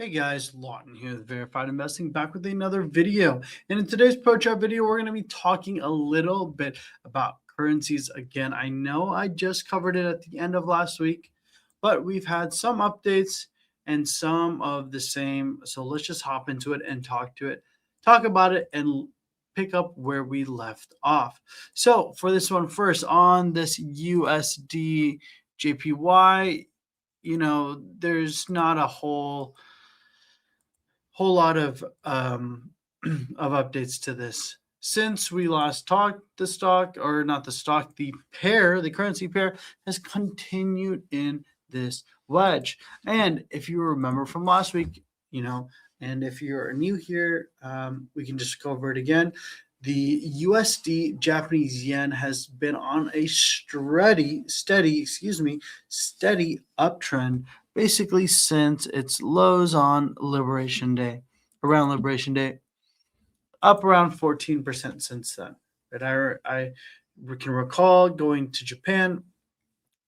Hey guys, Lawton here with Verified Investing, back with another video. And in today's Pro Chat video, we're going to be talking a little bit about currencies again. I know I just covered it at the end of last week, but we've had some updates and some of the same. So let's just hop into it and talk about it, and pick up where we left off. So for this one first, on this USD JPY, there's not a whole lot of of updates to this since we last talked. The stock, or not the stock, the pair, the currency pair, has continued in this wedge. And if you remember from last week, and if you're new here, we can just go over it again. The USD Japanese yen has been on a steady uptrend basically since its lows on Liberation Day, up around 14% since then. But I can recall going to Japan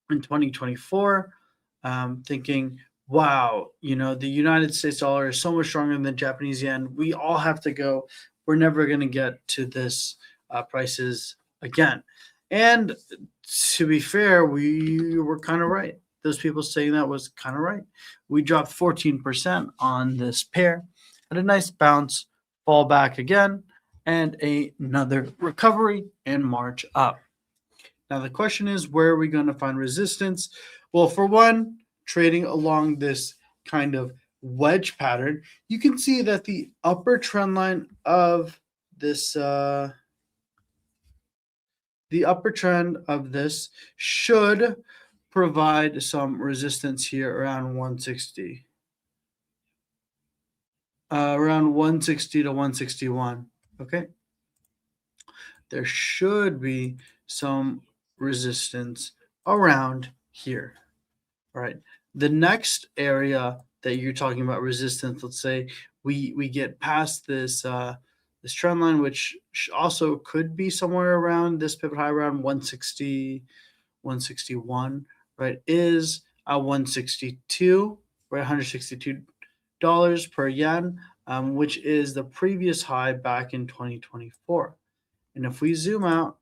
in 2024, thinking, wow, the United States dollar is so much stronger than the Japanese yen. We all have to go. We're never going to get to this prices again. And to be fair, we were kind of right. Those people saying that was kind of right. We dropped 14% on this pair, had a nice bounce, fall back again, and another recovery and march up. Now the question is, where are we going to find resistance? Well, for one, trading along this kind of wedge pattern, you can see that the upper trend line of this should provide some resistance here around 160, around 160 to 161. Okay, there should be some resistance around here. All right, the next area that you're talking about resistance, let's say we get past this this trend line, which also could be somewhere around this pivot high around 160, 161, right, is 162, right, $162 per yen, which is the previous high back in 2024. And if we zoom out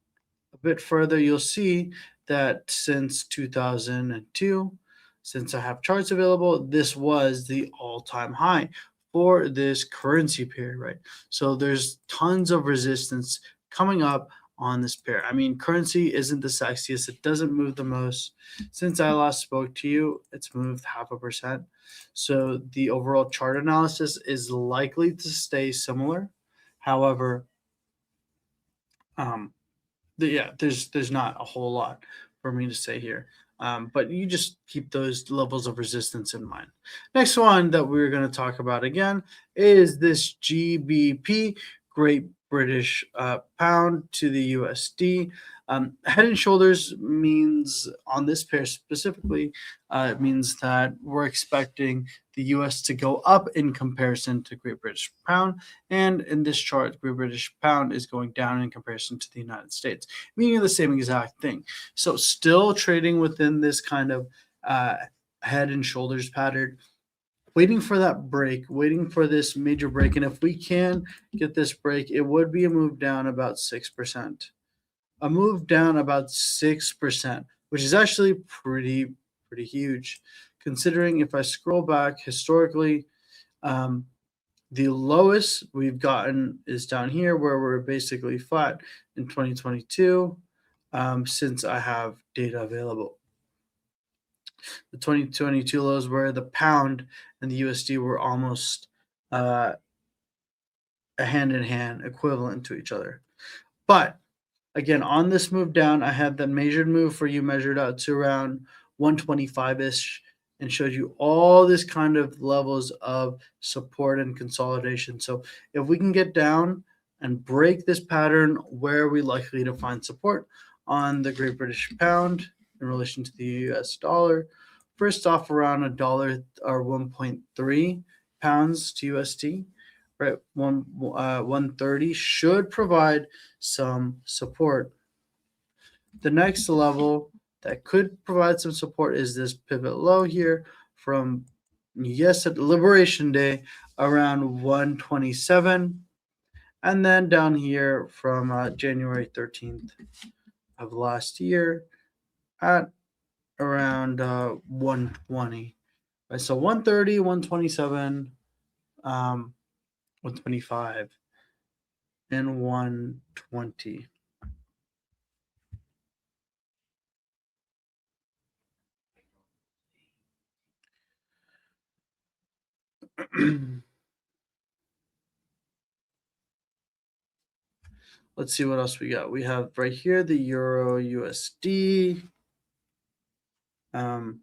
a bit further, you'll see that since 2002, since I have charts available, this was the all-time high for this currency pair, right? So there's tons of resistance coming up on this pair. I mean, currency isn't the sexiest. It doesn't move the most. Since I last spoke to you, it's moved 0.5%. So the overall chart analysis is likely to stay similar. However, there's not a whole lot for me to say here. But you just keep those levels of resistance in mind. Next one that we're going to talk about again is this GBP, Great British Pound to the USD. Head and shoulders means, on this pair specifically, it means that we're expecting the US to go up in comparison to Great British Pound. And in this chart, Great British Pound is going down in comparison to the United States, meaning the same exact thing. So still trading within this kind of head and shoulders pattern, waiting for that break, waiting for this major break. And if we can get this break, it would be a move down about 6%. A move down about 6%, which is actually pretty huge, considering if I scroll back historically, the lowest we've gotten is down here, where we're basically flat in 2022, since I have data available. The 2022 lows where the pound and the USD were almost a hand-in-hand equivalent to each other. But again, on this move down, I had the measured move for you measured out to around 125-ish and showed you all this kind of levels of support and consolidation. So if we can get down and break this pattern, where are we likely to find support on the Great British Pound in relation to the US dollar? First off, around $1 or 1.3 pounds to USD, right? 130 should provide some support. The next level that could provide some support is this pivot low here from yes, at Liberation Day around 127, and then down here from January 13th of last year at around 120. Right, so 130, 127, 125, and 120. Let's see what else we got. We have right here the Euro USD. Um,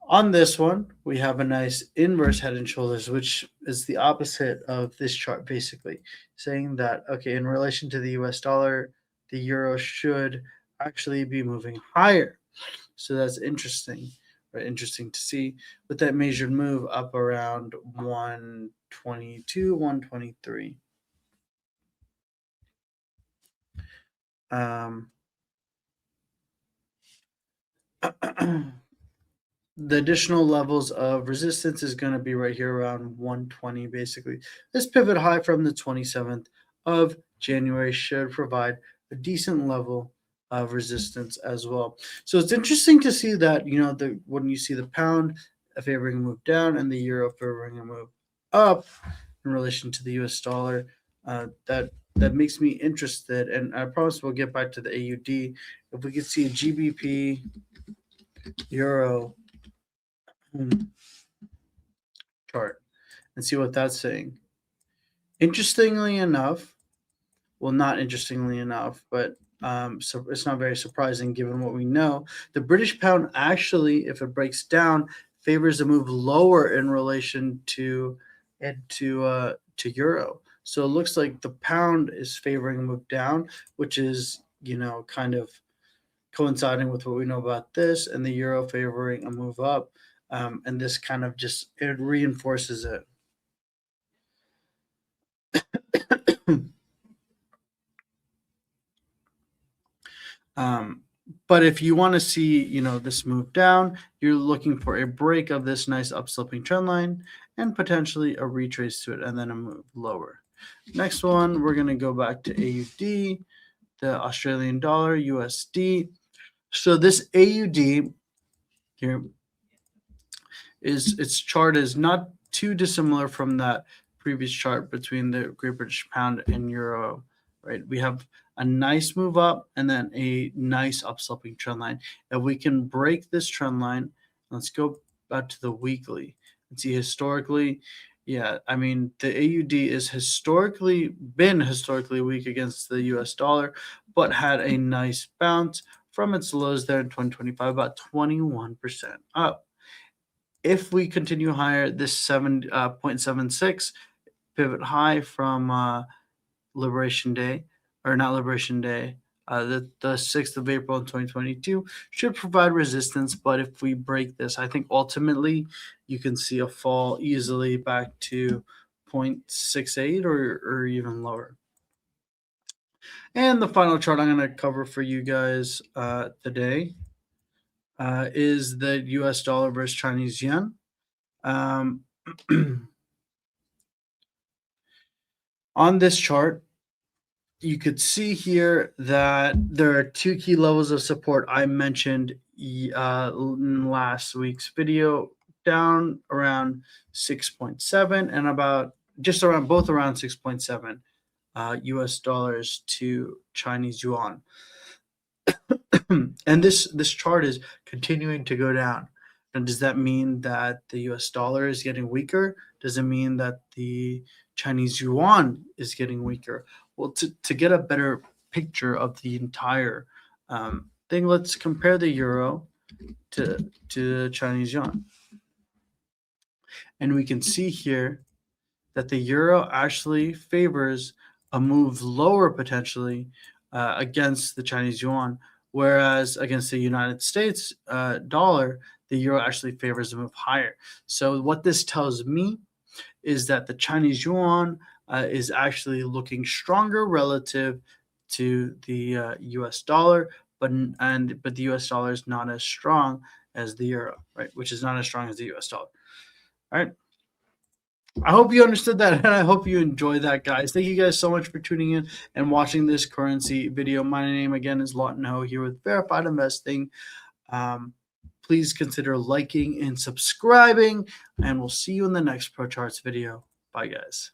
on this one, we have a nice inverse head and shoulders, which is the opposite of this chart, basically saying that, okay, in relation to the US dollar, the euro should actually be moving higher. So that's interesting, right? Interesting to see with that measured move up around 122, 123. Um, the additional levels of resistance is going to be right here around 120 basically. This pivot high from the 27th of January should provide a decent level of resistance as well. So it's interesting to see that, when you see the pound favoring a move down and the euro favoring a move up in relation to the US dollar, that makes me interested, and I promise we'll get back to the AUD. If we could see a GBP euro chart and see what that's saying. Interestingly enough, well, not interestingly enough, but so it's not very surprising given what we know. The British pound actually, if it breaks down, favors a move lower in relation to euro. So it looks like the pound is favoring a move down, which is kind of coinciding with what we know about this, and the euro favoring a move up. And this kind of just it reinforces it. Um, but if you want to see, this move down, you're looking for a break of this nice upsloping trend line and potentially a retrace to it and then a move lower. Next one, we're going to go back to AUD, the Australian dollar, USD. So this AUD here is its chart is not too dissimilar from that previous chart between the Great British Pound and Euro, right? We have a nice move up and then a nice upsloping trend line. If we can break this trend line, let's go back to the weekly and see historically. Yeah, I mean the AUD is been historically weak against the US dollar, but had a nice bounce from its lows there in 2025, about 21% up. If we continue higher, this 7.76 pivot high from Liberation Day, or not Liberation Day, the 6th of April in 2022 should provide resistance. But if we break this, I think ultimately you can see a fall easily back to 0.68 or even lower. And the final chart I'm going to cover for you guys today is the US dollar versus Chinese yen. Um, on this chart, you could see here that there are two key levels of support I mentioned in last week's video, down around 6.7 and about just around both around 6.7 US dollars to Chinese yuan. And this chart is continuing to go down. And does that mean that the US dollar is getting weaker? Does it mean that the Chinese yuan is getting weaker? Well, to get a better picture of the entire thing, let's compare the euro to the Chinese yuan. And we can see here that the euro actually favors a move lower potentially against the Chinese yuan, whereas against the United States dollar, the euro actually favors a move higher. So what this tells me is that the Chinese yuan is actually looking stronger relative to the US dollar, but the US dollar is not as strong as the euro, right? Which is not as strong as the US dollar. All right. I hope you understood that, and I hope you enjoyed that, guys. Thank you guys so much for tuning in and watching this currency video. My name again is Lawton Ho here with Verified Investing. Please consider liking and subscribing, and we'll see you in the next Pro Charts video. Bye, guys.